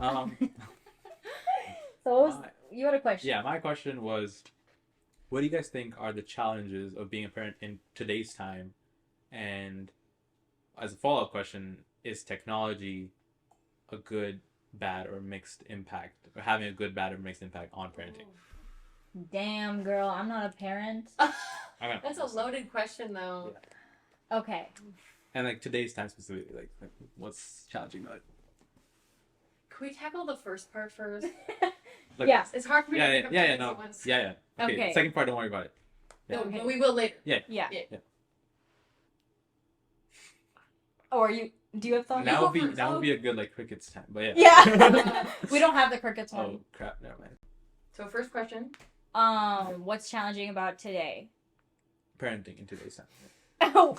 Um, So what was, my, you had a question? yeah, my question was, what do you guys think are the challenges of being a parent in today's time? And as a follow-up question, is technology a good, bad, or mixed impact, or having a good, bad, or mixed impact on parenting? Damn, girl, I'm not a parent. That's a loaded question, though. Yeah. Okay. And like today's time specifically, like what's challenging about it? Can we tackle the first part first? Like, Yeah. It's hard for me to think of two no. at once. Yeah. Okay. Okay. Second part, don't worry about it. No, Okay. but we will later. Yeah. Yeah. Yeah. Oh, are you? Do you have thoughts? Now go would first. be a good like crickets time, but yeah. Yeah. We don't have the crickets one. Oh crap! Never mind. So first question. What's challenging about today? Parenting in today's time.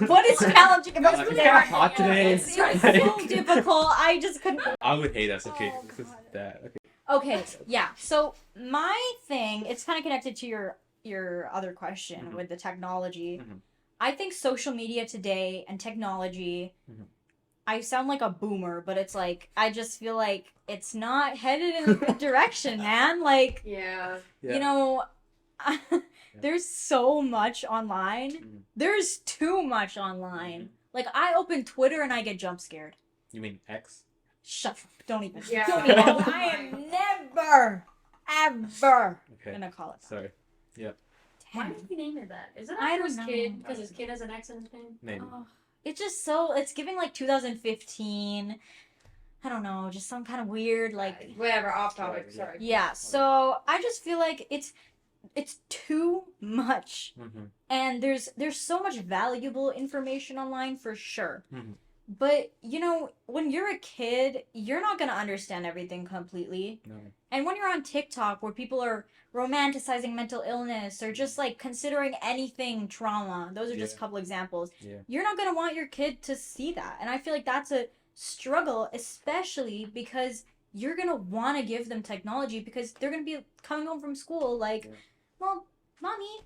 What is challenging about It's today? kind of hot today. It's so difficult. I just couldn't. I would hate us. Okay, Oh, this is God. that. Okay. Okay, yeah. So my thing, it's kind of connected to your other question with the technology. Mhm. I think social media today and technology. I sound like a boomer, but it's like I just feel like it's not headed in a good direction, man. Like Yeah. you know, there's so much online. Mhm. There's too much online. Like I open Twitter and I get jump scared. You mean X? Shut up. Don't even. Yeah. Don't even. I am never, ever Okay. gonna call it that. Sorry. Why did he name it that? Is it I after don't his know. kid? Because his kid has an X in his name? Maybe. Oh, it's just so. It's giving like 2015. I don't know, just some kind of weird like. Whatever, off topic, Yeah. sorry. Yeah. So I just feel like it's too much, Mm-hmm. and there's so much valuable information online for sure. Mhm. But you know, when you're a kid, you're not gonna understand everything completely. No. And when you're on TikTok where people are romanticizing mental illness or just like considering anything trauma, those are just a Yeah. couple examples. Yeah. You're not going to want your kid to see that. And I feel like that's a struggle, especially because you're going to want to give them technology because they're going to be coming home from school like, Yeah. well, mommy,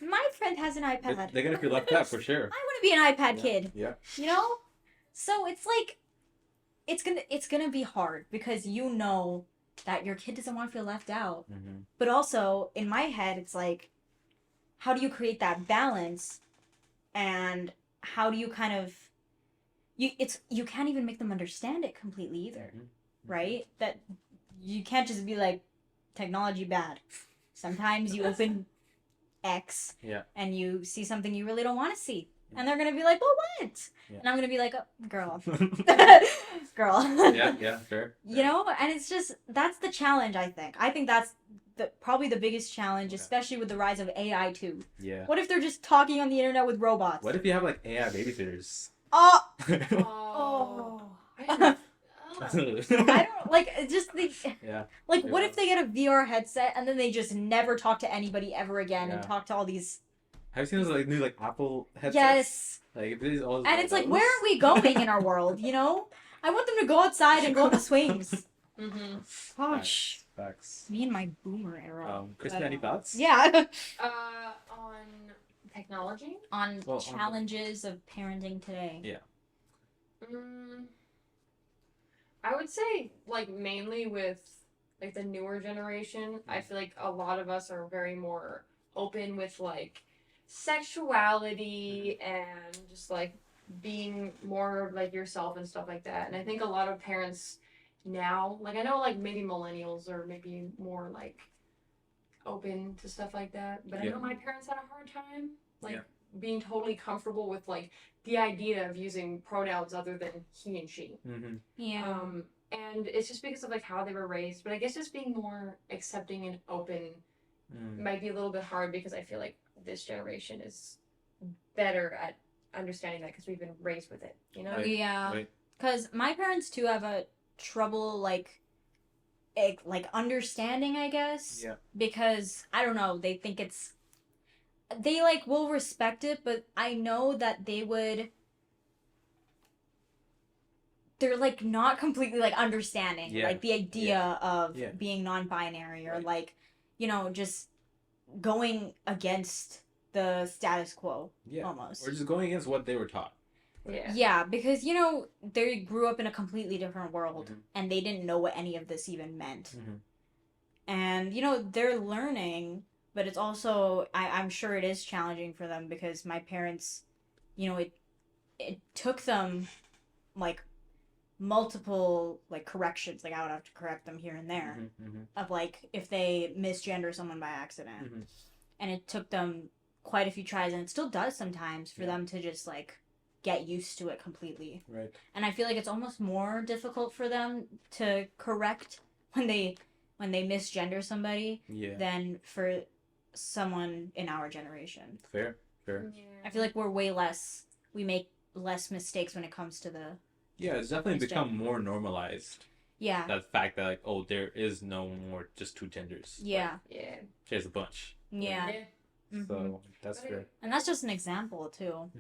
my friend has an iPad. They're gonna feel left out for sure. I want to be an iPad Yeah. kid, Yeah. you know? So it's like it's going to be hard because you know that your kid doesn't want to feel left out. Mm-hmm. But also, in my head, it's like, how do you create that balance? And how do you kind of you can't even make them understand it completely either, right? That you can't just be like, technology bad. Sometimes you open X and you see something you really don't want to see. And they're going to be like, well, what? Yeah. And I'm going to be like, oh, girl. Girl. Yeah, fair. You know, and it's just, that's the challenge, I think. I think that's probably the biggest challenge, Okay. especially with the rise of AI, too. Yeah. What if they're just talking on the internet with robots? What if you have like AI babysitters? Oh! Oh. I Oh. don't, like, just the... Yeah. Like, what Yeah. if they get a VR headset and then they just never talk to anybody ever again and Yeah. talk to all these... Have you seen those like new like Apple headsets? Yes! Like these all. And it's like, where are we going in our world, you know? I want them to go outside and go on the swings. Mm-hmm. Gosh. Facts. Me and my boomer era. Kristen, any thoughts? Yeah. On technology? On Well, on- challenges of parenting today. Yeah. I would say, like, mainly with, like, the newer generation, I feel like a lot of us are very more open with, like, sexuality and just, like, being more like yourself and stuff like that. And I think a lot of parents now, like, I know, like, maybe millennials are maybe more, like, open to stuff like that. But I Yeah. know my parents had a hard time, like, Yeah. being totally comfortable with, like, the idea of using pronouns other than he and she. Mm-hmm. Yeah. And it's just because of, like, how they were raised. But I guess just being more accepting and open might be a little bit hard because I feel like this generation is better at understanding that because we've been raised with it, you know? Right. Yeah. Right. Because my parents, too, have a trouble, like understanding, I guess. Yeah. Because, I don't know, they think it's... They, like, will respect it, but I know that they would... They're, like, not completely, like, understanding, Yeah. like, the idea of Yeah. being non-binary or, Right. like, you know, just going against the status quo, Yeah. almost. Or just going against what they were taught. Yeah. Yeah, because you know they grew up in a completely different world, Mhm. and they didn't know what any of this even meant. Mm-hmm. And you know they're learning, but it's also I'm sure it is challenging for them because my parents, you know, it took them like multiple like corrections. Like I would have to correct them here and there Mm-hmm. Mm-hmm. of like if they misgender someone by accident, Mm-hmm. and it took them quite a few tries, and it still does sometimes for them to just like get used to it completely. Right. And I feel like it's almost more difficult for them to correct when they misgender somebody Yeah. than for someone in our generation. Fair. Fair. Yeah. I feel like we make less mistakes when it comes to the Yeah, it's definitely It's become more normalized. yeah. That fact that like, oh, there is no more just two genders. Yeah. Yeah. There's a bunch. Yeah. Yeah. Mhm. So that's But fair. And that's just an example too.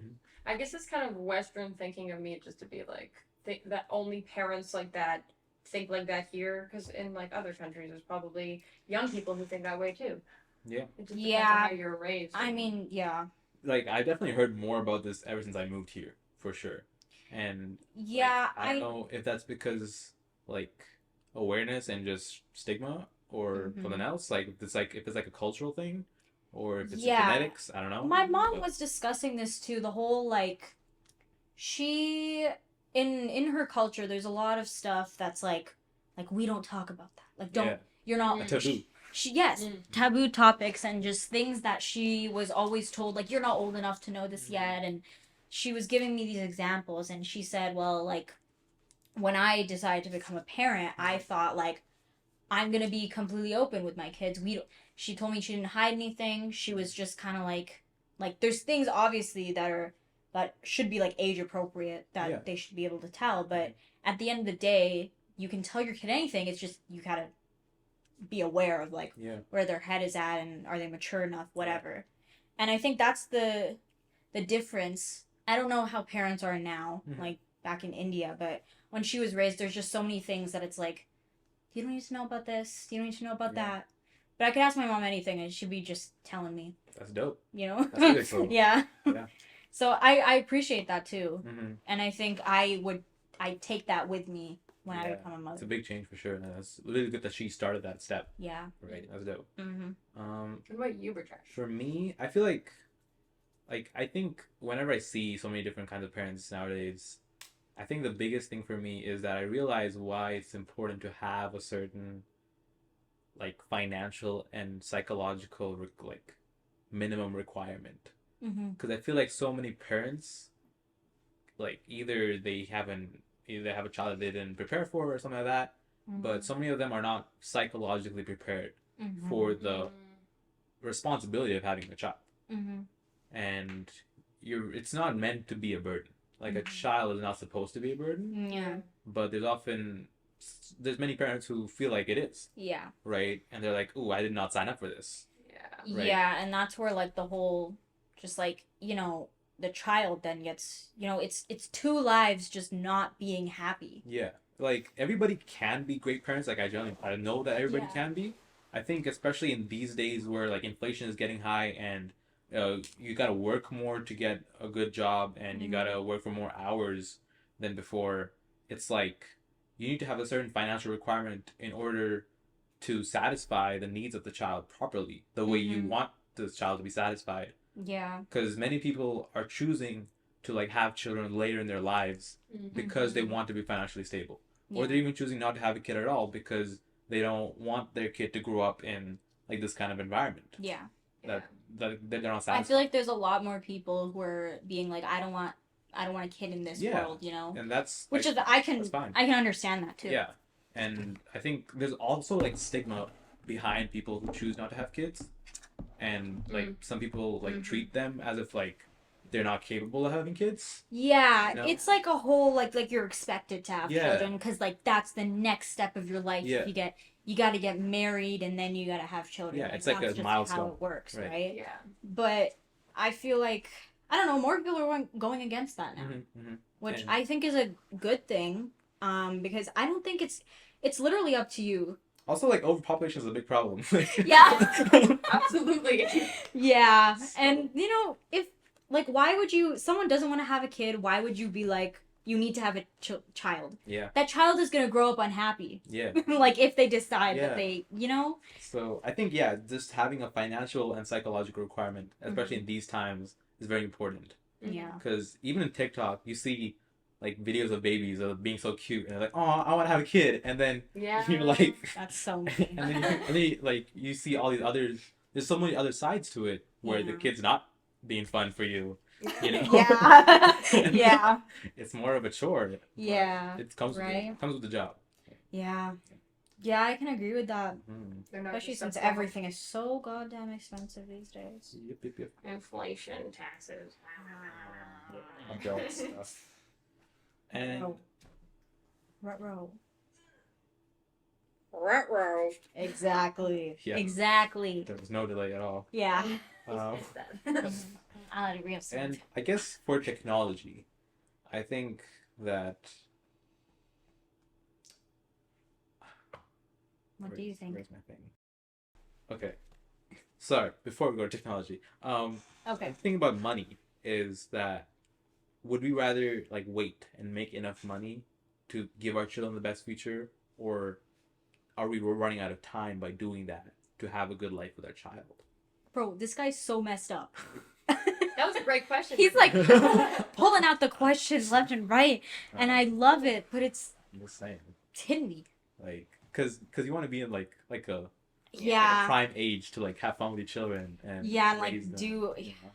I guess it's kind of Western thinking of me just to be like think that only parents like that think like that here, because in like other countries there's probably young people who think that way too. Yeah. It just depends Yeah. on how you're raised. I mean, yeah. Like I definitely heard more about this ever since I moved here, for sure. And Yeah, like, I don't know if that's because like awareness and just stigma or Mhm. something else. Like if it's like a cultural thing, or if it's Yeah. genetics. I don't know. My mom But- was discussing this too. The whole like, she in her culture, there's a lot of stuff that's like we don't talk about that. Like don't Yeah. you're not a taboo. She yes, Mm. taboo topics and just things that she was always told like you're not old enough to know this Mhm. yet. And she was giving me these examples, and she said, well, like when I decided to become a parent, I thought like I'm gonna be completely open with my kids. She told me she didn't hide anything. She was just kind of like there's things obviously that should be like age appropriate that Yeah. they should be able to tell. But at the end of the day, you can tell your kid anything. It's just you gotta be aware of like Yeah. where their head is at and are they mature enough, whatever. And I think that's the difference. I don't know how parents are now, Mhm. like back in India, but when she was raised, there's just so many things that it's like, you don't need to know about this, you don't need to know about Yeah. that. But I could ask my mom anything and she'd be just telling me, That's dope. you know? That's really cool. Yeah. Yeah. So I appreciate that too. Mm-hmm. And I think I take that with me when I Yeah. become a It's mother. a big change for sure. And that's really good that she started that step. Yeah. Right. That's dope. Mm-hmm. What about you, Brijesh? For me, I feel like I think whenever I see so many different kinds of parents nowadays, I think the biggest thing for me is that I realize why it's important to have a certain like financial and psychological like minimum requirement. Mm-hmm. Because I feel like so many parents, like either they have a child that they didn't prepare for or something like that, but so many of them are not psychologically prepared Mm-hmm. for the responsibility of having a child. Mm-hmm. And it's not meant to be a burden. Like a Mhm. child is not supposed to be a burden, Yeah. but there's many parents who feel like it is, Yeah. right? And they're like, "Ooh, I did not sign up for this." Yeah. Right. Yeah, and that's where like the whole just like, you know, the child then gets, you know, it's two lives just not being happy. Yeah, like everybody can be great parents. Like I know that everybody Yeah. can be. I think especially in these days where like inflation is getting high and you gotta work more to get a good job and you Mhm. gotta work for more hours than before. It's like you need to have a certain financial requirement in order to satisfy the needs of the child properly, the way you Mhm. want the child to be satisfied. Yeah. Because many people are choosing to like have children later in their lives because they want to be financially stable, or they're even choosing not to have a kid at all because they don't want their kid to grow up in like this kind of environment Yeah. that they're not I satisfied. feel like there's a lot more people who are being like, I don't want a kid in this Yeah. world, you know? And that's Which like, is I can that's fine. understand that too. Yeah, and I think there's also like stigma behind people who choose not to have kids, and like some people like Mhm. treat them as if like they're not capable of having kids. Yeah, You know? it's like a whole like you're expected to have Yeah. children because like that's the next step of your life. Yeah. You got to get married and then you got to have children. Yeah, it's like that's a just milestone. how it works, Right. right? Yeah. But I feel like I don't know, more people are going against that now, which And- I think is a good thing. Because I don't think it's literally up to you. Also, like overpopulation is a big problem. Yeah. Absolutely. Yeah, So- and you know, if like, why would you, someone doesn't want to have a kid, why would you be like, you need to have a child? Yeah. That child is going to grow up unhappy. Yeah. Like, if they decide Yeah. that they, you know? So I think, yeah, just having a financial and psychological requirement, especially in these times, is very important. Yeah. Because even in TikTok, you see like videos of babies of being so cute, and they're like, "Oh, I want to have a kid," and then you're like, That's so mean. and then like you see all these others. There's so many other sides to it where the kid's not being fun for you. You know? Yeah. Yeah. It's more of a chore. Yeah. It comes with the job. Yeah. Yeah, I can agree with that. Mm-hmm. Especially since everything is so goddamn expensive these days. Yep. Inflation, taxes. Adult stuff. And Ruh-roh. Ruh-roh. Exactly. Yeah. Exactly. there was no delay at all. Yeah. I agree with And I guess for technology, I think that. What do you think? Where's my thing? Okay. Sorry, before we go to technology. Okay. The thing about money is that would we rather like wait and make enough money to give our children the best future, or are we running out of time by doing that to have a good life with our child? Bro, this guy's so messed up. That was a great question. He's like pulling out the questions left and right, and I love it, but it's insane. It's hitting me. Like, cause you want to be in like a Yeah. prime age to like have fun with your children and and raise like them, do you know?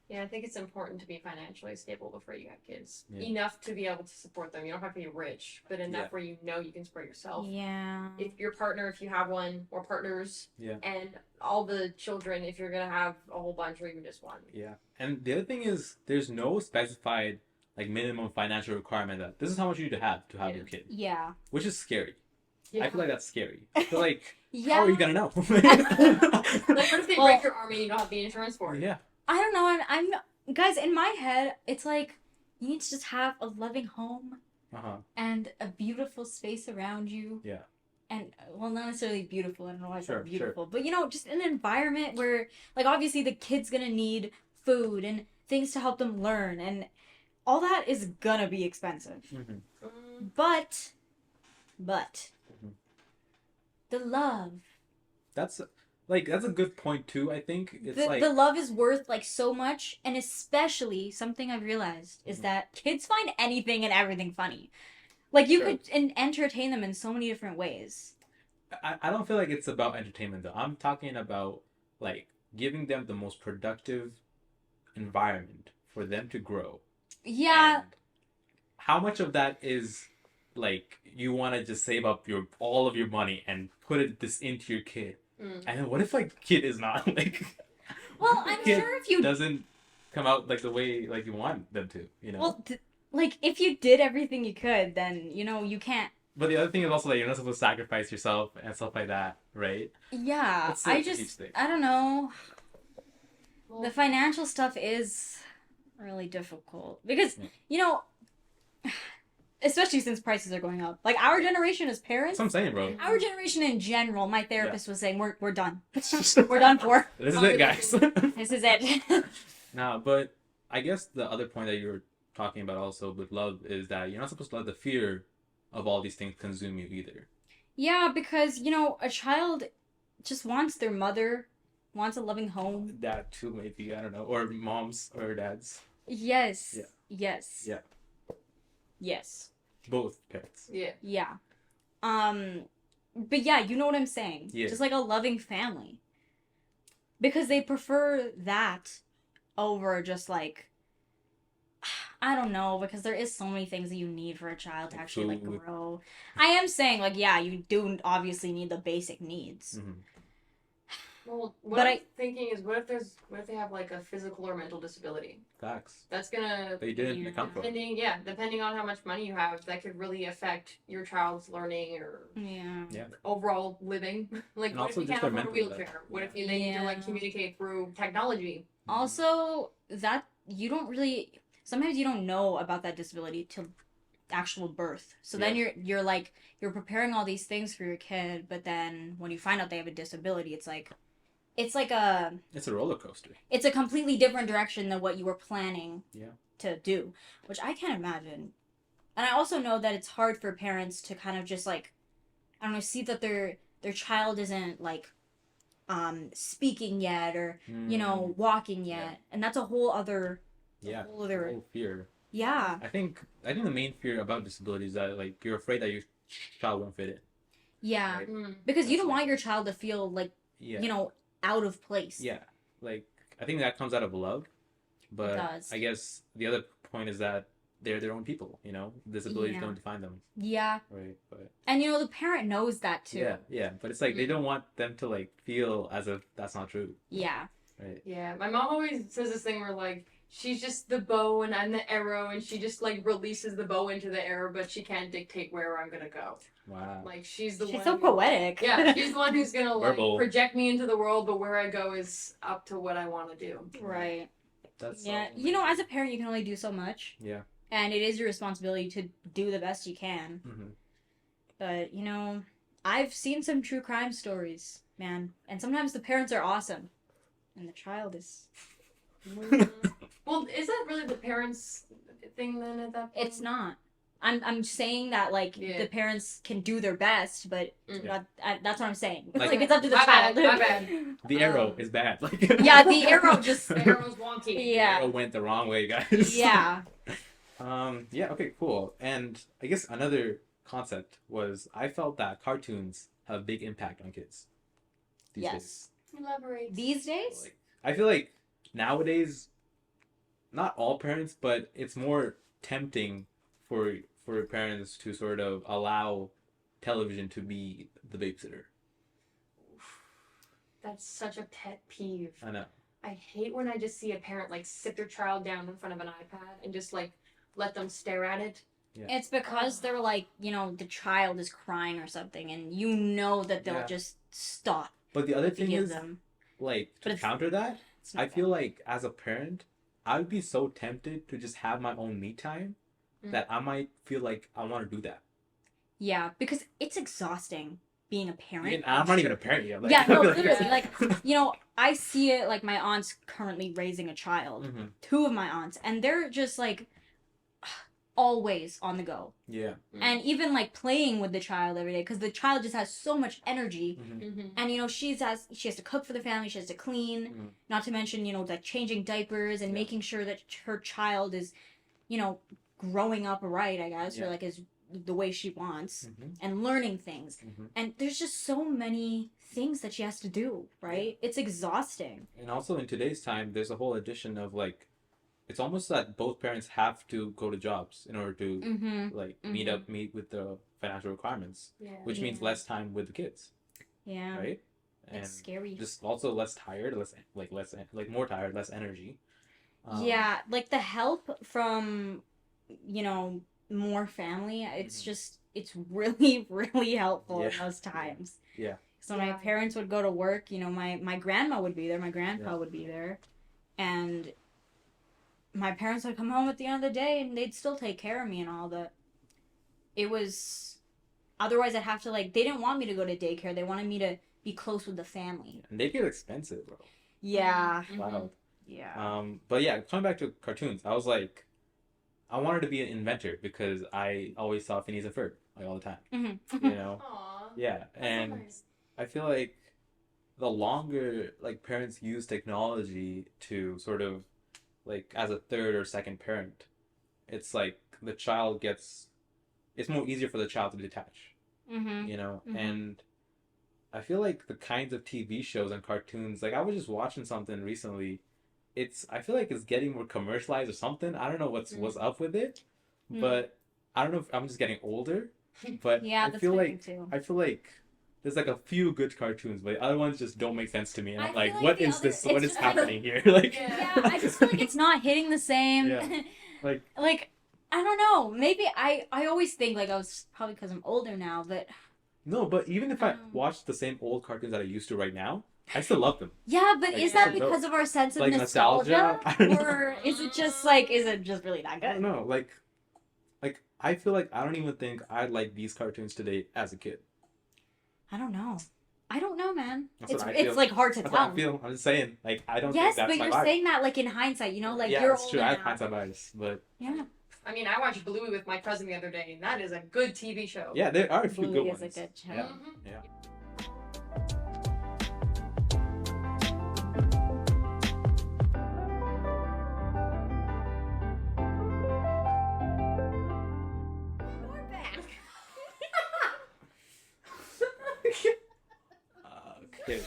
Yeah, I think it's important to be financially stable before you have kids. Yeah. Enough to be able to support them. You don't have to be rich, but enough where you know you can support yourself. Yeah. If your partner, if you have one, or partners, Yeah. and all the children, if you're gonna have a whole bunch or even just one. Yeah. And the other thing is there's no specified like minimum financial requirement that this is how much you need to have your kid. Yeah. Which is scary. Yeah. I feel like that's scary. I feel like Yeah. how are you gonna know? Like, what if they Well- break your arm and you don't have the insurance for it? Yeah. I don't know. I'm guys, in my head, it's like you need to just have a loving home Uh-huh. and a beautiful space around you. Yeah. And well, not necessarily beautiful. I don't know why I Sure, said beautiful, but you know, just an environment where, like, obviously the kid's gonna need food and things to help them learn, and all that is gonna be expensive. Mm-hmm. But Mhm. the love, That's a good point too, I think. It's the love is worth like so much, and especially something I've realized is that kids find anything and everything funny. Like you could entertain them in so many different ways. I don't feel like it's about entertainment though. I'm talking about like giving them the most productive environment for them to grow. Yeah. And how much of that is like you want to just save up all of your money and put this into your kid? And then what if like kid is not like Well, I'm kid sure if you doesn't come out like the way like you want them to, you know. well, like if you did everything you could, then you know you can't. But the other thing is also like you're not supposed to sacrifice yourself and stuff like that, right? Yeah, It's a I huge just thing. I don't know. Well, The financial stuff is really difficult because you know, especially since prices are going up. Like our generation as parents, That's what I'm saying, bro. our generation in general. My therapist was saying we're done. We're done for. This is it, guys. This is it. Nah, but I guess the other point that you were talking about also with love is that you're not supposed to let the fear of all these things consume you either. Yeah, because you know a child just wants their mother, wants a loving home. Dad too, maybe, I don't know, or moms or dads. Yes. Yeah. Yes. Yeah. Yes. Both parents. yeah. Yeah. But yeah, you know what I'm saying. Yeah. Just like a loving family. Because they prefer that over just like I don't know, because there is so many things that you need for a child to Like actually like food. grow. I am saying like yeah, you do obviously need the basic needs. Mm-hmm. Well, what But I'm thinking is, what if they have like a physical or mental disability? Facts. That's gonna That you didn't Yeah. account for. depending on how much money you have, that could really affect your child's learning or Yeah. overall living. Like, And what if also you just can't their afford a mental wheelchair? health. What Yeah. if they need to like Yeah. communicate through technology? Also, that you don't really sometimes you don't know about that disability till actual birth. So then you're like you're preparing all these things for your kid, but then when you find out they have a disability, it's like it's like It's a roller coaster. it's a completely different direction than what you were planning Yeah. to do, which I can't imagine. And I also know that it's hard for parents to kind of just like, I don't know, see that their child isn't like speaking yet, or walking yet. Yeah. And that's a whole other whole fear. Yeah. I think the main fear about disability is that like you're afraid that your child won't fit in. Yeah. Right? Because you That's don't like- want your child to feel like out of place. Yeah. Like I think that comes out of love. But It does. I guess the other point is that they're their own people, Disabilities Yeah. don't define them. Yeah. Right. But And the parent knows that too. yeah. But it's like they don't want them to like feel as if that's not true. Yeah. Right. Yeah, my mom always says this thing where like she's just the bow and I'm the arrow, and she just like releases the bow into the arrow, but she can't dictate where I'm gonna go. Wow. Like she's the She's one. so poetic. Yeah, she's the one who's gonna like Verbal. project me into the world, but where I go is up to what I want to do. Right. That's Yeah. so As a parent, you can only do so much. Yeah. And it is your responsibility to do the best you can. Mm-hmm. But, I've seen some true crime stories, man. And sometimes the parents are awesome. And the child is... Well, is that really the parents' thing then at that point? It's not. I'm saying that, like, Yeah. the parents can do their best, but Yeah. that's what I'm saying. Like- Like, it's up to the My child. bad, my bad. The arrow is bad. Like Yeah, the arrow just... The arrow's wonky. The Yeah. arrow went the wrong way, guys. Yeah. Yeah, okay, cool. And I guess another concept was I felt that cartoons have a big impact on kids these Yes. Elaborate. These days. days? Like, I feel like nowadays, not all parents, but it's more tempting for parents to sort of allow television to be the babysitter. That's such a pet peeve. I know. I hate when I just see a parent like sit their child down in front of an iPad and just like let them stare at it. Yeah. It's because they're like, the child is crying or something, and that they'll Yeah. just stop But the other to thing give is, them. like, But to it's- counter that, It's not I feel bad. like as a parent, I would be so tempted to just have my own me time that I might feel like I want to do that. Yeah, because it's exhausting being a parent. And I'm not even a parent yet. Like, Yeah, I no, feel like- literally. Like, I see it, like, my aunt's currently raising a child. Mhm. 2 of my aunts. And they're just, like, always on the go. Yeah. And even, like, playing with the child every day. Because the child just has so much energy. Mhm. Mm-hmm. And, she has to cook for the family. She has to clean. Mhm. Not to mention, like, changing diapers and Yeah. making sure that her child is, growing up right, I guess. Yeah. Or, like, is the way she wants. Mhm. And learning things. Mhm. And there's just so many things that she has to do, right? It's exhausting. And also in today's time, there's a whole addition of like, it's almost that both parents have to go to jobs in order to Mm-hmm. like Mhm. meet with the financial requirements, Yeah. which means Yeah. less time with the kids, Yeah. right? And It's scary. just also less tired, more tired, less energy. Yeah, like the help from, more family, it's Mhm. just, it's really, really helpful in Yeah. those times. Yeah. So my Yeah. parents would go to work, my grandma would be there, my grandpa Yeah. would be there, and my parents would come home at the end of the day and they'd still take care of me and all that. It was, otherwise I'd have to, like, they didn't want me to go to daycare, they wanted me to be close with the family. And they get expensive, bro. Yeah. Mhm. Wow. Yeah. But yeah, coming back to cartoons, I was like, I wanted to be an inventor because I always saw Phineas and Ferb like all the time. Mm-hmm. You know? Aw. Yeah, That's so and nice. I feel like the longer like parents use technology to sort of like as a third or second parent, it's like the child gets, it's more easier for the child to detach, Mm-hmm. Mhm. And I feel like the kinds of TV shows and cartoons, like I was just watching something recently, I feel like it's getting more commercialized or something. I don't know what's up with it, Mm. but I don't know if I'm just getting older, but Yeah, I that's feel what I like think too. I feel like there's like a few good cartoons, but the other ones just don't make sense to me. And I I'm feel like, like what the is other- this? What it's is just- happening here? Like, Yeah. Yeah, I just feel like it's not hitting the same. Yeah. like, Like, I don't know. Maybe I always think, like, I was probably because I'm older now, but no, but even if I Um. watch the same old cartoons that I used to right now, I still love them. yeah, but Like, is that I don't know. because of our sense of Like nostalgia? nostalgia? I don't know. Or is it just like, is it just really that I don't good? know. Like I feel like I don't even think I like these cartoons today as a kid. I don't know. I don't don't know, man. That's what I It's feel. like hard to That's what tell. I feel. I'm just saying, like, I don't Yes, think that's but my you're vibe. saying that like in hindsight, like Yeah, you're that's true. older I have now. hindsight bias, but Yeah. I mean, I watched Bluey with my cousin the other day, and that is a good TV show. yeah, there are a few Bluey good is a ones. good show. Yeah, Mhm. yeah. We're back. Okay.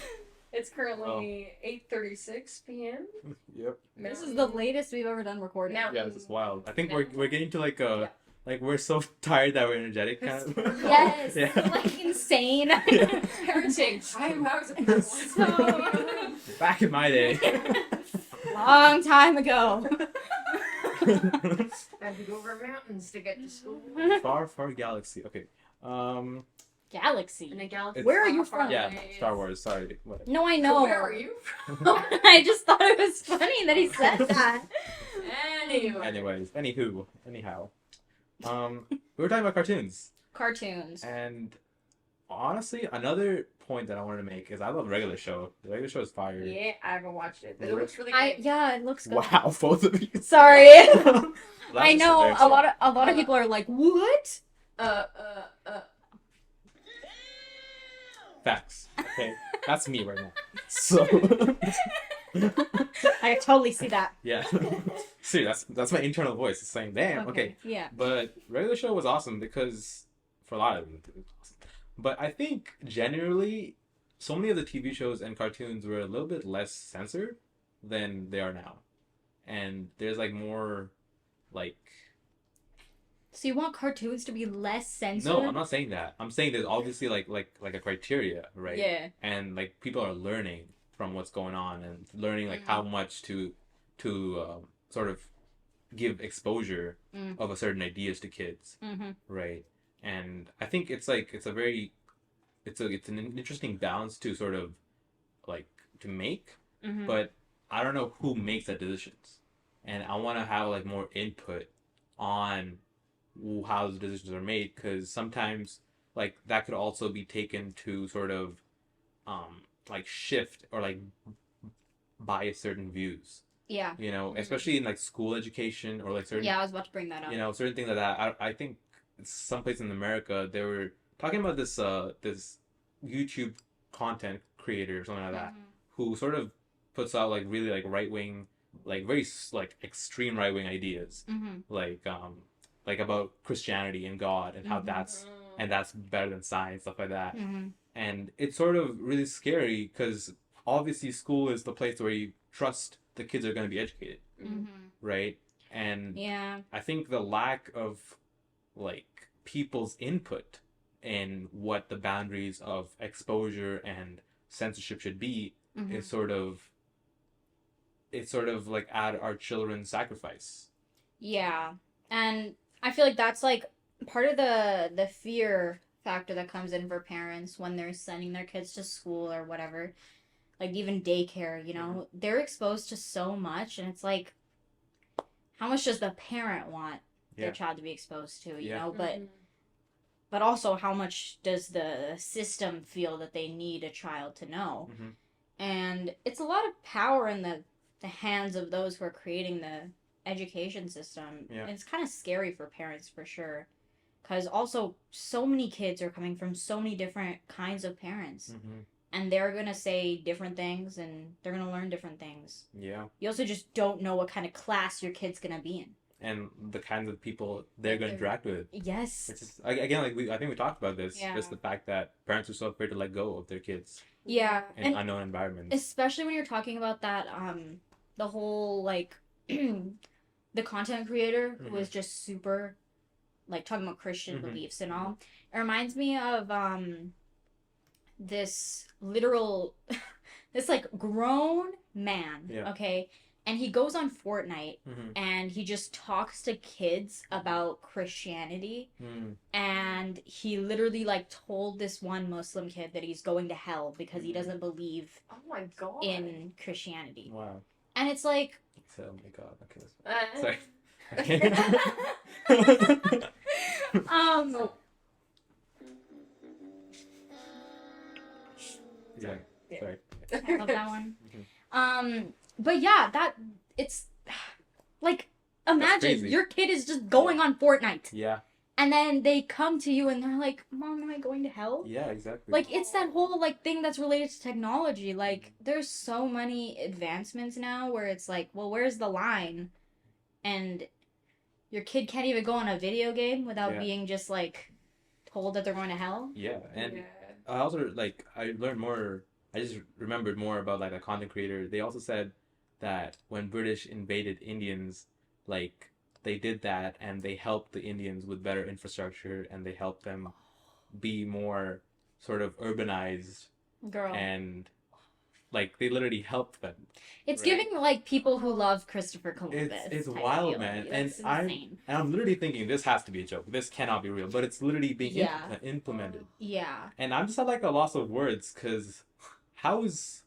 It's currently 8:36 p.m. Yep. This is the latest we've ever done recording. Now- Yeah, this is wild. I think No. we're getting to like a Yeah. like we're so tired that we're energetic kind of. Yes, Yeah. like insane. Yeah. Parenting 5 hours of So- Back in my day. Long time ago. Had to go over mountains to get to school. Far galaxy. Okay. Galaxy. In a galaxy. Where are you far, far from? Yeah, away. Star Wars. Sorry. Whatever. No, I know. Where are you? I just thought it was funny that he said that. Anyway. Anyways, anyhow, we were talking about cartoons, Cartoons. and honestly, another point that I wanted to make is I love regular show. The regular show is fire. Yeah, I haven't watched it. It Really? looks really good. Yeah, it looks good. Wow, both of you. Sorry. That's I just know very a lot slow. of people are like, "What?" Facts. Okay, that's me right now. So I totally see that. yeah, see, that's my internal voice. It's saying, "Damn, okay." Yeah. But regular show was awesome because for a lot of it was awesome. But I think generally, so many of the TV shows and cartoons were a little bit less censored than they are now, and there's like more, like. So you want cartoons to be less censored? No, I'm not saying that. I'm saying there's obviously like a criteria, right? Yeah. And like people are learning from what's going on and learning like how much to sort of give exposure of a certain ideas to kids, right? And I think it's like it's an interesting balance to sort of like to make, but I don't know who makes that decisions, and I want to have like more input on how the decisions are made, because sometimes like that could also be taken to sort of like shift or like bias certain views, Yeah. especially in like school education or like certain Yeah, I was about to bring that up. certain things like that. I think someplace in America they were talking about this this YouTube content creator or something like that who sort of puts out like really like right wing, like very like extreme right wing ideas, like about Christianity and God and how that's better than science, stuff like that. And it's sort of really scary because obviously school is the place where you trust the kids are going to be educated, right? And Yeah. I think the lack of like people's input in what the boundaries of exposure and censorship should be is sort of like at our children's sacrifice. Yeah. And I feel like that's like part of the fear factor that comes in for parents when they're sending their kids to school or whatever, like even daycare, they're exposed to so much, and it's like, how much does the parent want their child to be exposed to, but also how much does the system feel that they need a child to know? And it's a lot of power in the hands of those who are creating the education system. And it's kind of scary for parents for sure, because also so many kids are coming from so many different kinds of parents, and they're gonna say different things and they're gonna learn different things. You also just don't know what kind of class your kid's gonna be in and the kinds of people they're going to interact with. Yes. Which is, again, like I think we talked about this, just the fact that parents are so afraid to let go of their kids in unknown environments, especially when you're talking about that the whole like the content creator who is just super like talking about Christian beliefs and all. It reminds me of this literal this like grown man, okay, and he goes on Fortnite and he just talks to kids about Christianity, and he literally like told this one Muslim kid that he's going to hell because he doesn't believe in Christianity. Wow. And it's like, oh my god, okay, sorry. Yeah. Yeah. Sorry. I love that one. Mhm. But yeah, it's like, imagine crazy. your kid is just going on Fortnite, Yeah. and then they come to you and they're like, "Mom, am I going to hell?" Yeah. Exactly. Like, it's that whole like thing that's related to technology. Like, there's so many advancements now where it's like, well, where's the line? And your kid can't even go on a video game without Yeah. being just like told that they're going to hell. Yeah, and Yeah. I also like I learned more. I just remembered more about like a content creator. They also said that when British invaded Indians, like they did that and they helped the Indians with better infrastructure and they helped them be more sort of urbanized Girl. and like they literally helped them. It's right? giving like people who love Christopher Columbus. It's type wild, deal. man, It's and insane. I'm literally thinking this has to be a joke. This cannot be real, but it's literally being Yeah. implemented. Yeah. And I'm just at like a loss of words because how is.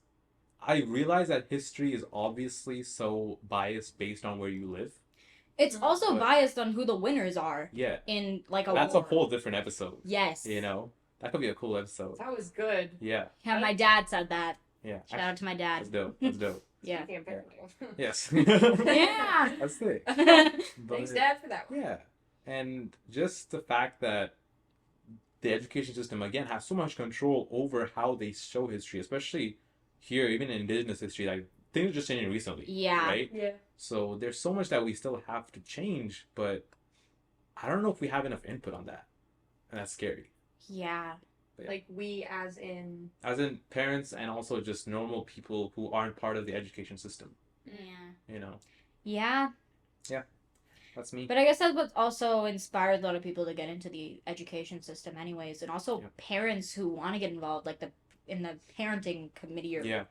I realize that history is obviously so biased based on where you live. It's also But- biased on who the winners are Yeah. in like a That's war. a whole different episode. Yes. You know? That could be a cool episode. That was good. Yeah. Yeah, my dad said that. Yeah. Shout out to my dad. That's dope. That's dope. Yeah. Speaking of parenting. Yes. Yeah. That's it. Thanks, Dad, for that one. Yeah. And just the fact that the education system, again, has so much control over how they show history, especially here, even in indigenous history, like things are just changing recently. Yeah. Right? Yeah. So there's so much that we still have to change, but I don't know if we have enough input on that. And that's scary. Yeah. Yeah. Like we, as in. As in parents and also just normal people who aren't part of the education system. Yeah. You know? Yeah. That's me. But I guess that's what also inspired a lot of people to get into the education system anyways. And also Yeah. parents who want to get involved, like in the parenting committee or Yeah.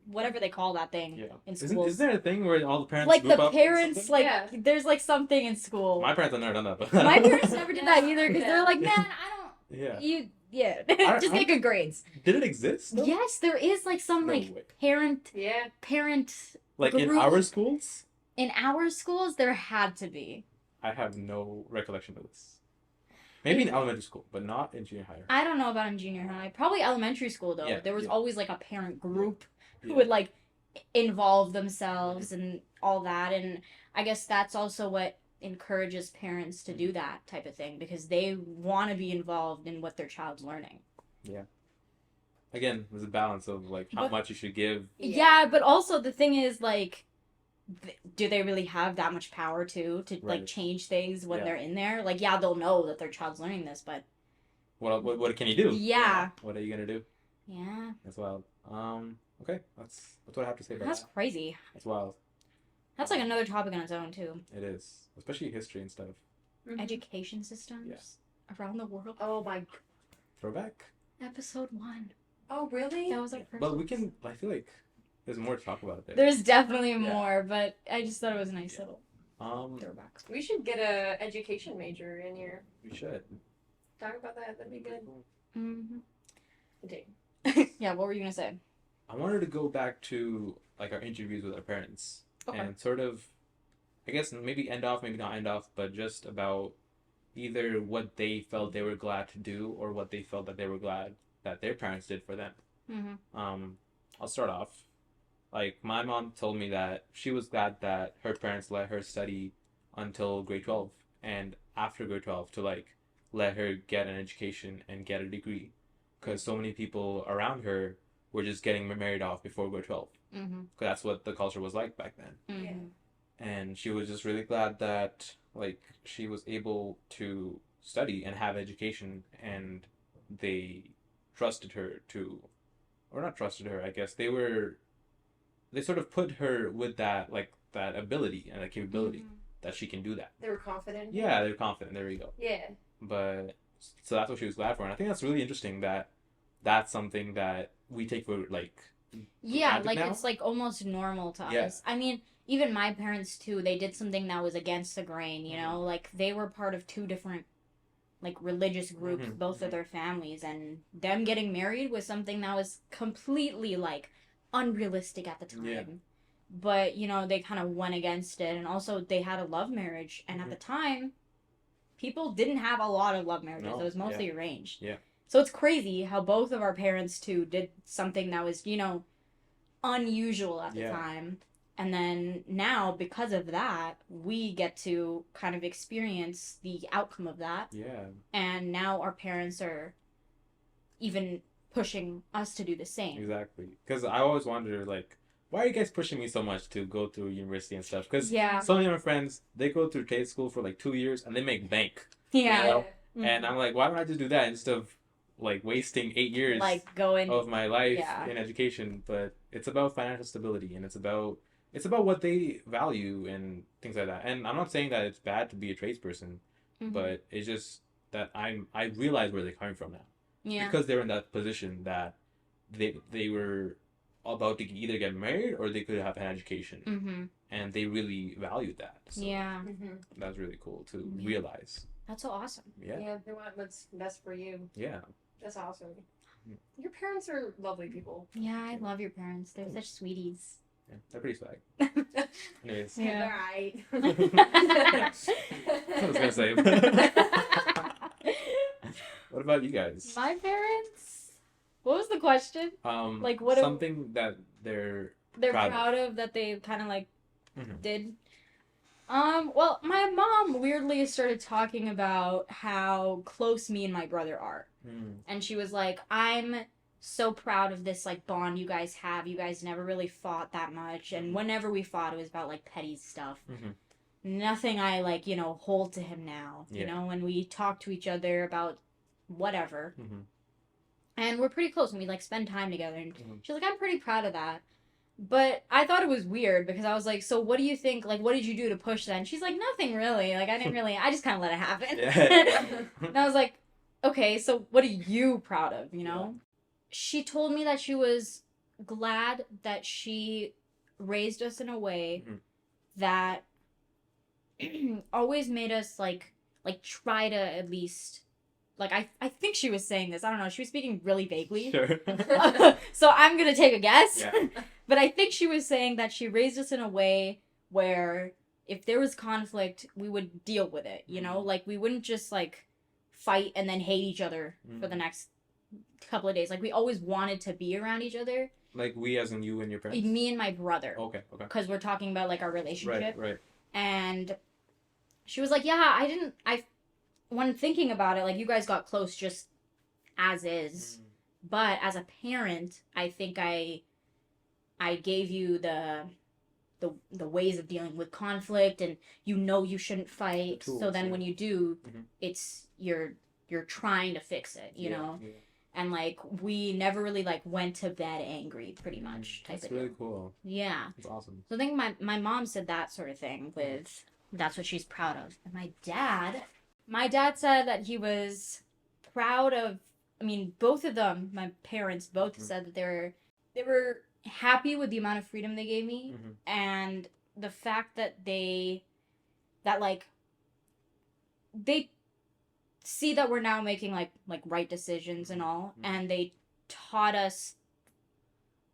whatever they call that thing Yeah. in Isn't, schools. is there a thing where all the parents Like group the up or parents, something? like Yeah. there's like something in school. My parents have never done that, but My parents never did that either because they're like, man, I don't. Yeah. Yeah. I- Just I- get good grades. Did it exist? though? Yes, there is like some No like way. Yeah. parent Like in group. our schools? in our schools. There had to be. I have no recollection of this. Maybe in elementary school, but not in junior high. I don't know about in junior high. Probably elementary school though. Yeah, There was yeah. always like a parent group who Yeah. would like involve themselves and all that, and I guess that's also what encourages parents to do that type of thing because they want to be involved in what their child's learning. Again, there's a balance of like how But- much you should give. Yeah, but also the thing is like do they really have that much power to like Right. change things when Yeah. they're in there? Like yeah, they'll know that their child's learning this, but What can you do? Yeah. What are you gonna do? yeah, That's wild. Okay, that's what I have to say about that's that. crazy. That's wild. That's like another topic on its own too. It is, especially history and stuff. Mhm. Education systems around the world. Oh my. Throwback. Episode 1. Oh really? That was our first. But we can. I feel like there's more to talk about there. There's definitely more, but I just thought it was a nice little throwback. We should get a education major in here. We should. Talk about that. That'd be good. Mm-hmm. Continue. Yeah, what were you gonna say? I wanted to go back to like our interviews with our parents Okay. and sort of, I guess maybe end off, maybe not end off, but just about either what they felt they were glad to do or what they felt that they were glad that their parents did for them. Mm-hmm. I'll start off. Like my mom told me that she was glad that her parents let her study until grade 12 and after grade 12 to like let her get an education and get a degree because so many people around her were just getting married off before grade 12 Mm-hmm. because that's what the culture was like back then. Mm-hmm. And she was just really glad that like she was able to study and have education and they trusted her to, or not trusted her, I guess they sort of put her with that like that ability and that capability Mm-hmm. that she can do that. They were confident. Yeah, they're confident. There we go. Yeah. But so that's what she was glad for, and I think that's really interesting that that's something that we take for like Yeah, granted like now? it's like almost normal to Yeah. us. I mean, even my parents too, they did something that was against the grain, you know? Like they were part of two different like religious groups, Mhm, both of their families, and them getting married was something that was completely like unrealistic at the time. Yeah. But, you know, they kind of went against it, and also they had a love marriage, and at Mhm. the time people didn't have a lot of love marriages. No, It was mostly arranged. Yeah. So it's crazy how both of our parents too did something that was, unusual at the Yeah. time. And then now, because of that, we get to kind of experience the outcome of that. Yeah. And now our parents are even pushing us to do the same. Exactly. Because I always wonder, like, why are you guys pushing me so much to go through university and stuff? Because Yeah. some of my friends, they go through trade school for like 2 years and they make bank. Yeah. You know? Mhm. And I'm like, why don't I just do that instead of like wasting 8 years Like going of my life Yeah. in education? But it's about financial stability and it's about what they value and things like that. And I'm not saying that it's bad to be a tradesperson, Mhm. but it's just that I realize where they're coming from now. Yeah. Because they're in that position that they were about to either get married or they could have an education, Mm-hmm. and they really valued that. So Yeah. that's really cool to Yeah. realize. That's so awesome. Yeah. Yeah, they want what's best for you. Yeah. That's awesome. Your parents are lovely people. Yeah, I love your parents. They're such sweeties. Yeah, they're pretty swag. Anyways. Yeah. Alright. That's what I was gonna say. What about you guys? My parents? What was the question? Like, what something that they're proud of that they kind of like Mhm. did? Well, my mom weirdly started talking about how close me and my brother are. And she was like, I'm so proud of this like bond you guys have. You guys never really fought that much, and whenever we fought it was about like petty stuff. Nothing I like, hold to him now. When we talk to each other about whatever. And we're pretty close when we like spend time together, and she's like, I'm pretty proud of that. But I thought it was weird because I was like, so what do you think, like, what did you do to push that? And she's like, nothing really, like, I just kind of let it happen. And I was like, okay, so what are you proud of, Yeah. She told me that she was glad that she raised us in a way that always made us like try to at least, like, I think she was saying this, I don't know, she was speaking really vaguely. Sure. So I'm gonna take a guess. Yeah. But I think she was saying that she raised us in a way where if there was conflict, we would deal with it, Like, we wouldn't just, like, fight and then hate each other for the next couple of days. Like, we always wanted to be around each other. Like, we as in you and your parents? Me and my brother. Okay. Because we're talking about, like, our relationship. Right. And she was like, yeah, when thinking about it, like, you guys got close just as is. But as a parent, I think I gave you the ways of dealing with conflict, and you shouldn't fight. Tools, so then yeah. when you do, it's you're trying to fix it, know. Yeah. And like we never really like went to bed angry, pretty much. That's really cool. Yeah. That's awesome. So I think my mom said that sort of thing with that's what she's proud of. And my dad said that he was proud of. I mean, both of them, my parents both said that they were happy with the amount of freedom they gave me, and the fact that they see that we're now making like right decisions and all, and they taught us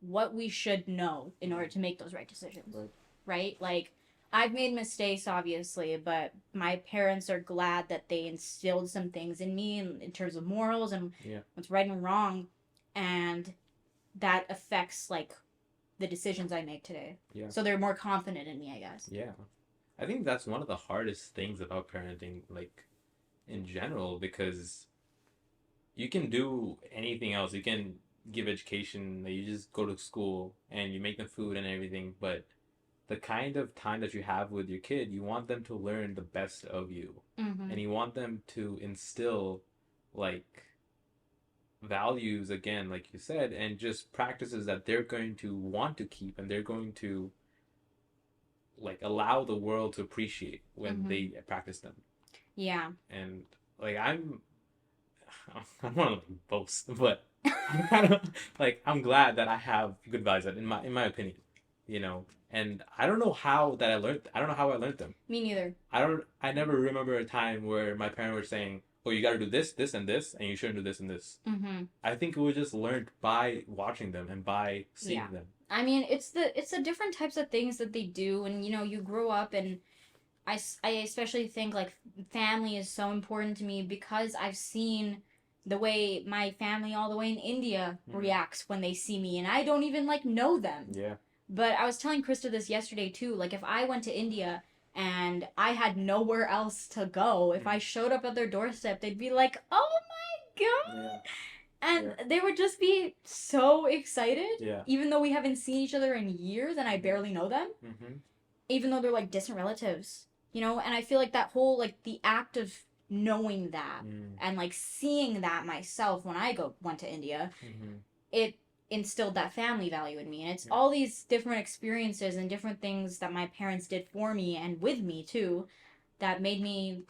what we should know in order to make those right decisions. Right? Like, I've made mistakes, obviously, but my parents are glad that they instilled some things in me in terms of morals and what's right and wrong, and that affects like the decisions I make today. Yeah. So they're more confident in me, I guess. Yeah. I think that's one of the hardest things about parenting, like, in general, because you can do anything else. You can give education, you just go to school and you make them food and everything, but the kind of time that you have with your kid, you want them to learn the best of you. And you want them to instill, like, values, again, like you said, and just practices that they're going to want to keep and they're going to, like, allow the world to appreciate when they practice them. Yeah. And, like, I don't want to boast, but I'm kind of, like, I'm glad that I have good values, in my opinion, And I don't know how I learned them. Me neither. I never remember a time where my parents were saying, oh, you got to do this, this, and this, and you shouldn't do this and this. I think it was just learned by watching them and by seeing them. I mean, it's the different types of things that they do, and you grow up, and I especially think like family is so important to me because I've seen the way my family all the way in India Mhm. reacts when they see me, and I don't even like know them. Yeah. But I was telling Krista this yesterday too. Like, if I went to India and I had nowhere else to go, if I showed up at their doorstep, they'd be like, "Oh my god!" Yeah. And Yeah. they would just be so excited. Yeah. Even though we haven't seen each other in years and I barely know them. Mm-hmm. Even though they're like distant relatives, you know. And I feel like that whole like the act of knowing that and like seeing that myself when I went to India, it instilled that family value in me. And it's all these different experiences and different things that my parents did for me and with me too that made me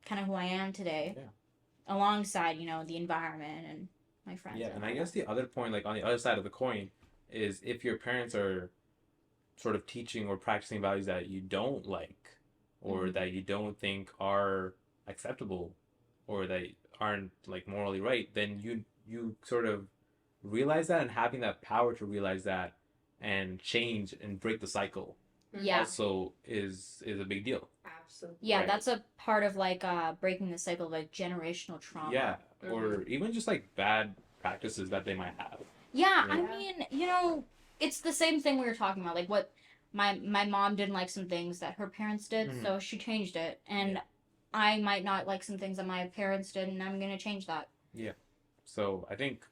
kind of who I am today. Yeah. Alongside, you know, the environment and my friends. Yeah, and I guess the other point, like on the other side of the coin, is if your parents are sort of teaching or practicing values that you don't like or that you don't think are acceptable or that aren't like morally right, then you sort of realize that, and having that power to realize that and change and break the cycle Yeah. also is a big deal. Absolutely. Yeah, Right. that's a part of like breaking the cycle of like generational trauma. Yeah, or even just like bad practices that they might have. Yeah, Yeah. I mean, you know, it's the same thing we were talking about. Like, what my mom didn't like some things that her parents did, so she changed it. And I might not like some things that my parents did, and I'm gonna change that. Yeah. So I think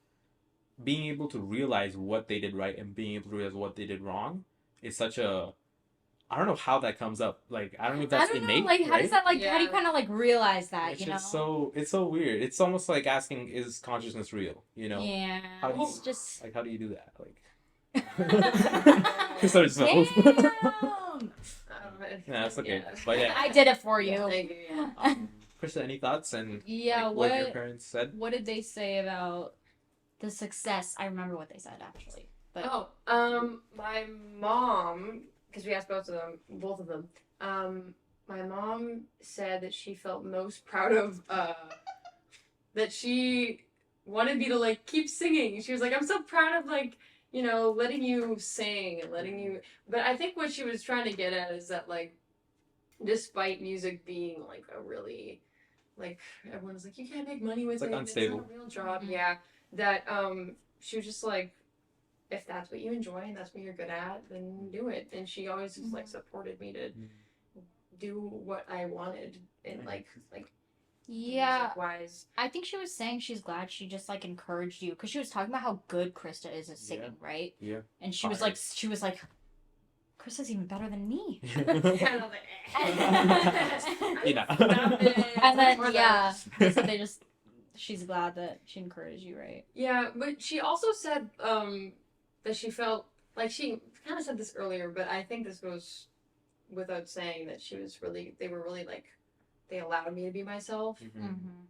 being able to realize what they did right and being able to realize what they did wrong is such a, I don't know how that comes up. Like, I don't know if that's innate. Like, how right? does that like? How do you Yeah. kind of like realize that? It's You know? just it's so weird. It's almost like asking, is consciousness real? You know? Yeah. How do you, It's just. like, how do you do that? Like, Damn. so it's so- But, Yeah, that's okay. yeah. But yeah. I did it for you. Thank you. Yeah. Krista, any thoughts and Yeah. like, what your parents said? What did they say about the success? I remember what they said actually. But My mom, because we asked both of them. My mom said that she felt most proud of that she wanted me to like keep singing. She was like, I'm so proud of like, you know, letting you sing and letting you. But I think what she was trying to get at is that like, despite music being like a really, like everyone was like, you can't make money with It's like it. unstable. It's not a real job. Yeah. That she was just like, if that's what you enjoy and that's what you're good at, then do it. And she always just like supported me to do what I wanted and like yeah, wise. I think she was saying she's glad she just like encouraged you because she was talking about how good Krista is at singing, right? Yeah. And she was like, Krista's even better than me. And I was like, You know. And then they said she's glad that she encouraged you, right? Yeah, but she also said that she felt like she kind of said this earlier, but I think this goes without saying that they were really like, they allowed me to be myself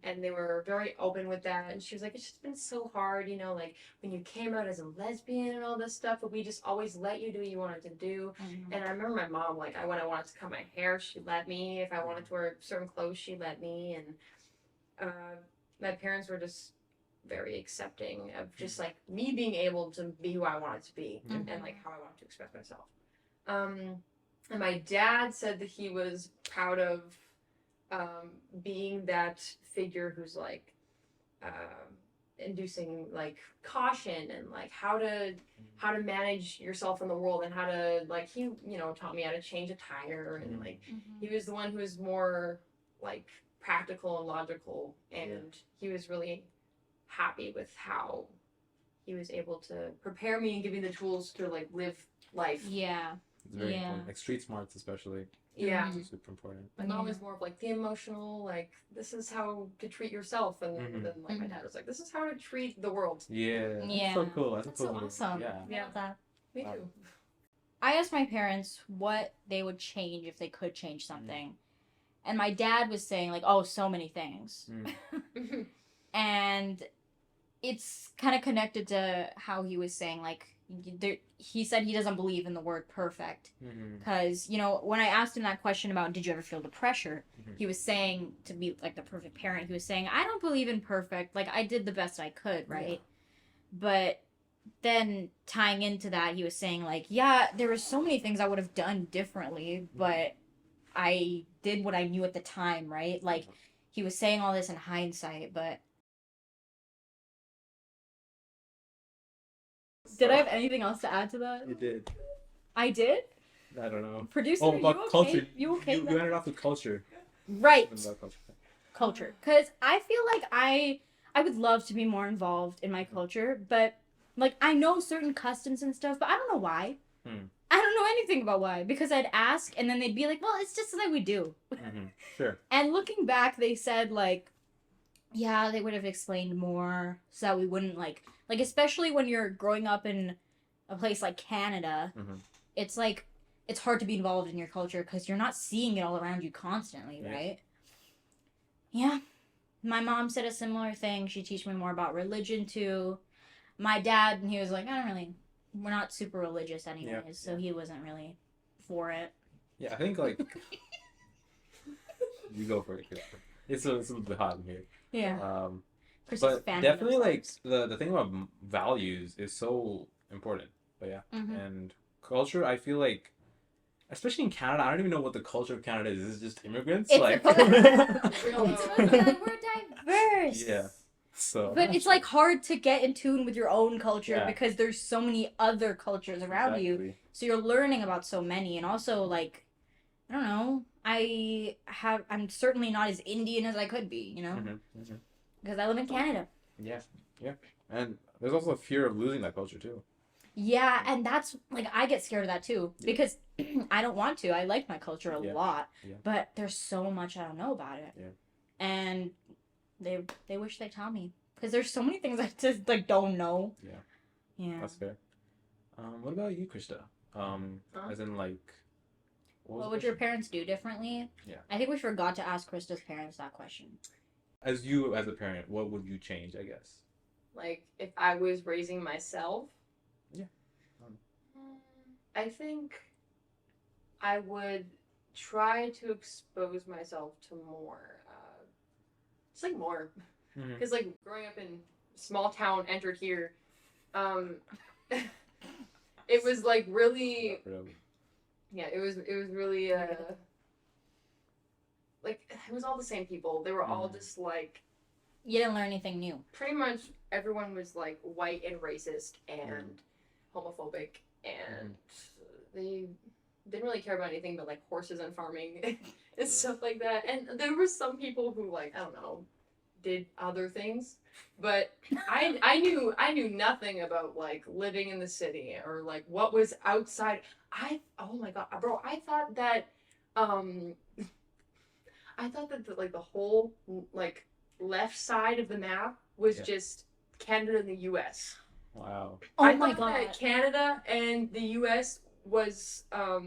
and they were very open with that. And she was like, it's just been so hard, you know, like when you came out as a lesbian and all this stuff, but we just always let you do what you wanted to do. And I remember my mom, like when I wanted to cut my hair, she let me. If I wanted to wear certain clothes, she let me. And my parents were just very accepting of just like me being able to be who I wanted to be and like how I wanted to express myself. And my dad said that he was proud of being that figure who's like inducing like caution and like how to manage yourself in the world and how to like he taught me how to change a tire and like he was the one who was more like practical and logical and he was really happy with how he was able to prepare me and give me the tools to like live life. Yeah. It's very important. Like street smarts especially. Yeah. It's super important. My mom was more of like the emotional, like this is how to treat yourself, and then like my dad was like, this is how to treat the world. Yeah. Yeah. That's so cool. That's so awesome. Yeah. Yeah. That. Me too. I asked my parents what they would change if they could change something. And my dad was saying like, oh, so many things. And it's kind of connected to how he was saying like he said he doesn't believe in the word perfect because when I asked him that question about did you ever feel the pressure, he was saying to be like the perfect parent, he was saying I don't believe in perfect, like I did the best I could, right? But then tying into that, he was saying like, yeah, there were so many things I would have done differently, but I did what I knew at the time, right? Like he was saying all this in hindsight, but Did I have anything else to add to that? You did. I did? I don't know. Producer, Oh, about you okay? culture. You okay? You ended off with culture. Right. About culture. Culture. Because I feel like I would love to be more involved in my culture, but like I know certain customs and stuff, but I don't know why. I don't know anything about why. Because I'd ask and then they'd be like, well, it's just something we do. Sure. And looking back, they said like, yeah, they would have explained more so that we wouldn't like especially when you're growing up in a place like Canada, it's like it's hard to be involved in your culture because you're not seeing it all around you constantly, right? Yeah. My mom said a similar thing. She teach me more about religion too. My dad, he was like, we're not super religious anyways, so he wasn't really for it. Yeah, I think like you go for it. It's a little bit hot in here. Yeah. But definitely like the thing about values is so important. But yeah, and culture, I feel like, especially in Canada, I don't even know what the culture of Canada is. Is it just immigrants? We're diverse. Yeah. So. But it's like hard to get in tune with your own culture because there's so many other cultures around you. So you're learning about so many, and also like, I don't know. I'm certainly not as Indian as I could be, you know, because I live in Canada. Yeah, and there's also a fear of losing that culture too. Yeah, and that's like I get scared of that too because I don't want to. I like my culture a lot, but there's so much I don't know about it. Yeah, and they wish they tell me because there's so many things I just like don't know. Yeah, that's fair. What about you, Krista? As in like. What would your parents do differently? Yeah. I think we forgot to ask Krista's parents that question. As you, as a parent, what would you change, I guess? Like, if I was raising myself? Yeah. I think I would try to expose myself to more. Just like more. Because, like, growing up in small town, entered here, it was, like, really... Yeah, it was really, like, it was all the same people. They were all just, like... You didn't learn anything new. Pretty much everyone was, like, white and racist and homophobic, and they didn't really care about anything but, like, horses and farming and stuff like that. And there were some people who, like, I don't know, did other things. But I knew nothing about like living in the city or like what was outside. Oh my god, bro! I thought that like the whole like left side of the map was just Canada and the U.S. Wow. Oh my god. That Canada and the U.S. was I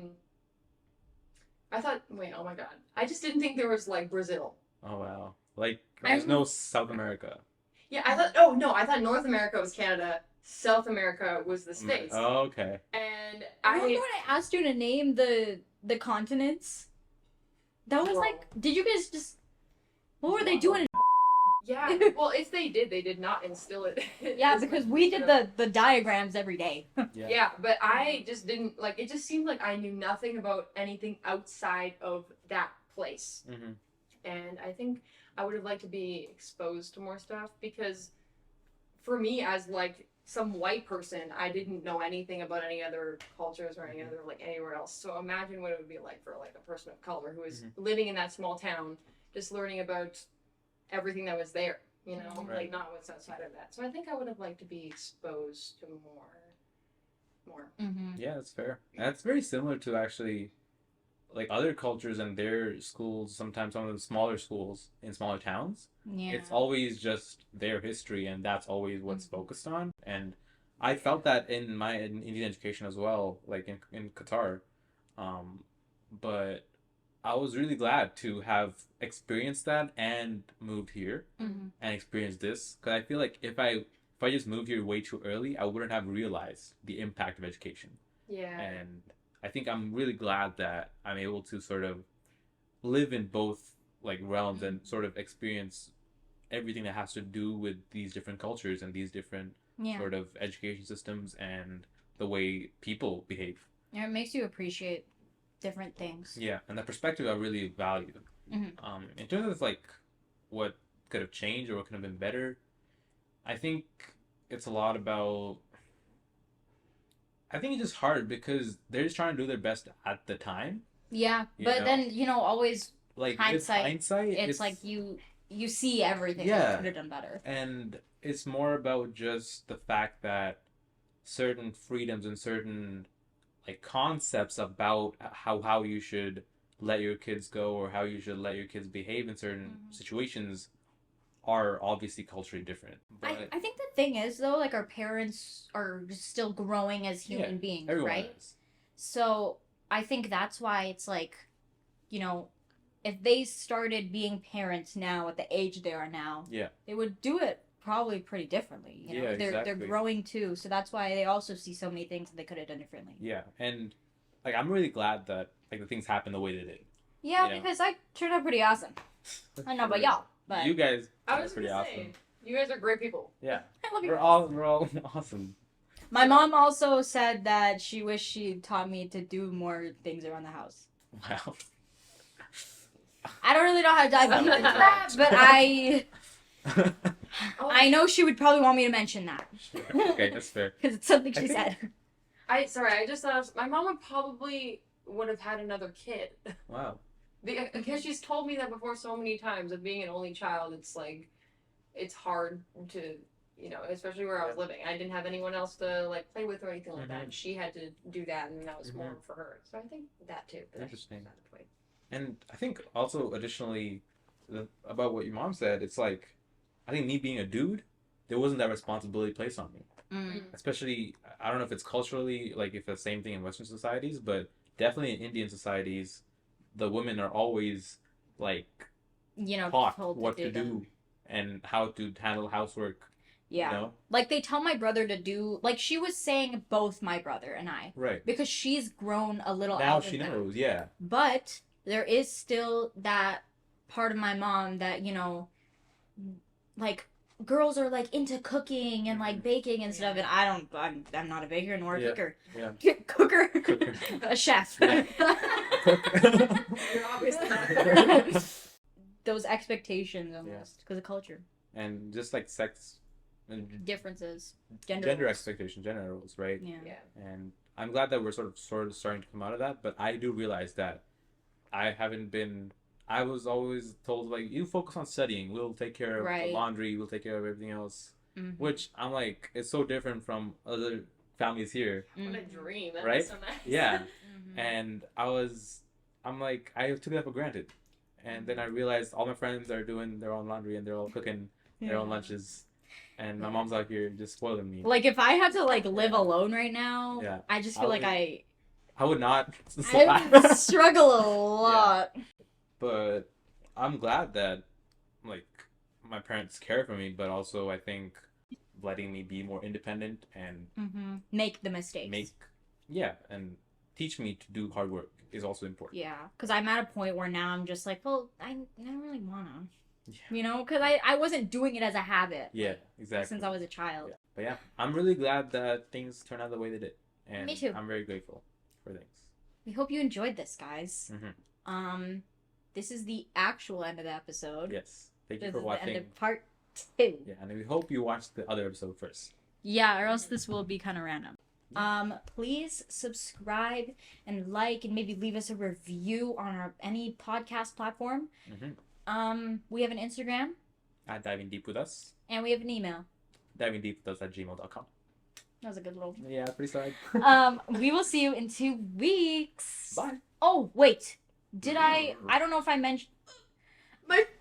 thought oh my god. I just didn't think there was like Brazil. Oh wow. Like there's no South America. Yeah, I thought North America was Canada, South America was the States. Oh, okay. And remember when I asked you to name the continents? That was like, did you guys just, what were they doing? Yeah, well, if they did not instill it. Yeah, because we did the diagrams every day. Yeah, but I just didn't, like, it just seemed like I knew nothing about anything outside of that place. And I think I would have liked to be exposed to more stuff because for me as like some white person, I didn't know anything about any other cultures or any other like anywhere else. So imagine what it would be like for like a person of color who is living in that small town, just learning about everything that was there, you know, like not what's outside of that. So I think I would have liked to be exposed to more. Yeah, that's fair. That's very similar to actually like other cultures and their schools, sometimes some of the smaller schools in smaller towns. Yeah. It's always just their history and that's always what's focused on. And I felt that in my Indian education as well, like in Qatar. But I was really glad to have experienced that and moved here and experienced this. Because I feel like if I just moved here way too early, I wouldn't have realized the impact of education. Yeah. And I think I'm really glad that I'm able to sort of live in both like realms and sort of experience everything that has to do with these different cultures and these different sort of education systems and the way people behave. Yeah, it makes you appreciate different things. Yeah, and that perspective I really value. In terms of like what could have changed or what could have been better, I think it's a lot about I think it's just hard because they're just trying to do their best at the time. Yeah, You but know? then always Like hindsight. it's It's like you see everything that Yeah. you could have done better. and it's more about just the fact that certain freedoms and certain like concepts about how you should let your kids go or how you should let your kids behave in certain situations are obviously culturally different. But I think the thing is though, like our parents are still growing as human beings, everyone right? is. So I think that's why it's like, if they started being parents now at the age they are now, they would do it probably pretty differently. They're exactly. growing too, so that's why they also see so many things that they could have done differently. Yeah, and like I'm really glad that like the things happened the way they did. Yeah, because I turned out pretty awesome. I know about y'all, but you guys I are was pretty gonna awesome. say, you guys are great people. Yeah, I love you. we're all awesome. My mom also said that she wished she taught me to do more things around the house. Wow. I don't really know how to dive into that, but I know she would probably want me to mention that. Okay, that's fair. Because it's something she said. I just thought my mom would have had another kid. Wow. Because she's told me that before so many times of being an only child. It's like, it's hard to, especially where I was living. I didn't have anyone else to like play with or anything like that. And she had to do that, and that was more for her. So I think that too. But Interesting. And I think also additionally about what your mom said, it's like I think me being a dude, there wasn't that responsibility placed on me. Especially, I don't know if it's culturally like if it's the same thing in Western societies, but definitely in Indian societies, the women are always like taught what to do and how to handle housework. Yeah. Like they tell my brother to do, like she was saying both my brother and I. Right. Because she's grown a little now out she of that. knows, yeah. But there is still that part of my mom that, like girls are like into cooking and like baking and stuff, and I'm not a baker nor a cooker. Yeah. Cooker. A chef. Yeah. You're obviously not. Those expectations almost because of culture and just like sex and differences, gender expectations, gender roles, right? Yeah. And I'm glad that we're sort of starting to come out of that, but I do realize that I was always told like, you focus on studying, we'll take care of the laundry, we'll take care of everything else, which I'm like, it's so different from other families here. What a dream. That right? So nice. Yeah. And I'm like, I took that for granted. And then I realized all my friends are doing their own laundry and they're all cooking their own lunches. And my mom's out here just spoiling me. Like if I had to like live alone right now, I just feel I would not. I would struggle a lot. Yeah. But I'm glad that like my parents care for me, but also I think letting me be more independent and make the mistakes. And teach me to do hard work is also important. Yeah, because I'm at a point where now I'm just like, well, I don't really wanna. Yeah. Because I wasn't doing it as a habit. Yeah, exactly. Since I was a child. Yeah. But yeah, I'm really glad that things turned out the way they did. And me too. I'm very grateful for things. We hope you enjoyed this, guys. This is the actual end of the episode. Yes. Thank you this for watching. The end of part 2. Yeah, and we hope you watched the other episode first. Yeah, or else this will be kind of random. Please subscribe and like and maybe leave us a review on any podcast platform. We have an Instagram. At Diving Deep With Us. And we have an email. divingdeepwithus@gmail.com. That was a good little... Yeah, pretty sad. We will see you in 2 weeks. Bye. Oh, wait. I don't know if I mentioned...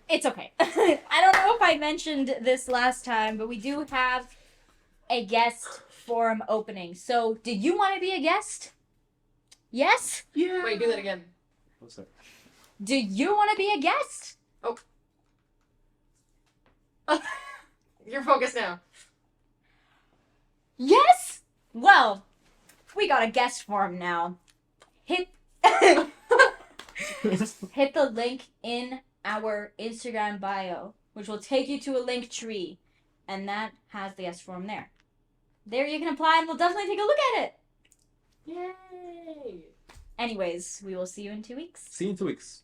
It's okay. I don't know if I mentioned this last time, but we do have a guest forum opening. So, did you want to be a guest? Yes? Yeah. Wait, do that again. What's that? Do you want to be a guest? Oh. You're focused now. Yes? Well, we got a guest forum now. Hit the link in our Instagram bio, which will take you to a link tree, and that has the guest forum there. There you can apply, and we'll definitely take a look at it. Yay! Anyways, we will see you in 2 weeks. See you in 2 weeks.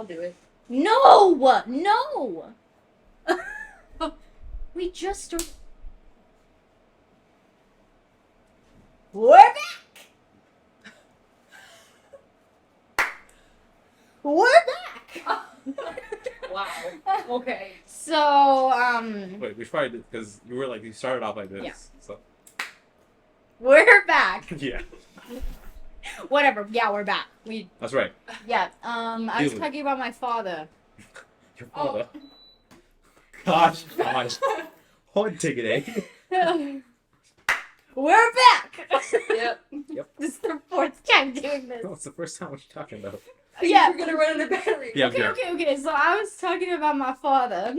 do it. No! No! We just started. We're back! We're back! Wow. Okay. So, Wait, we started because you started off like this. Yeah. So we're back. yeah, Whatever. Yeah, we're back. that's right. Yeah, I was Deal with it. talking about my father. Your father. Gosh. Hot ticket, eh? We're back! Yep. This is the fourth time doing this. No, it's the first time. What you talking about? Yeah. We're gonna run out of battery. Yeah, Okay. So I was talking about my father.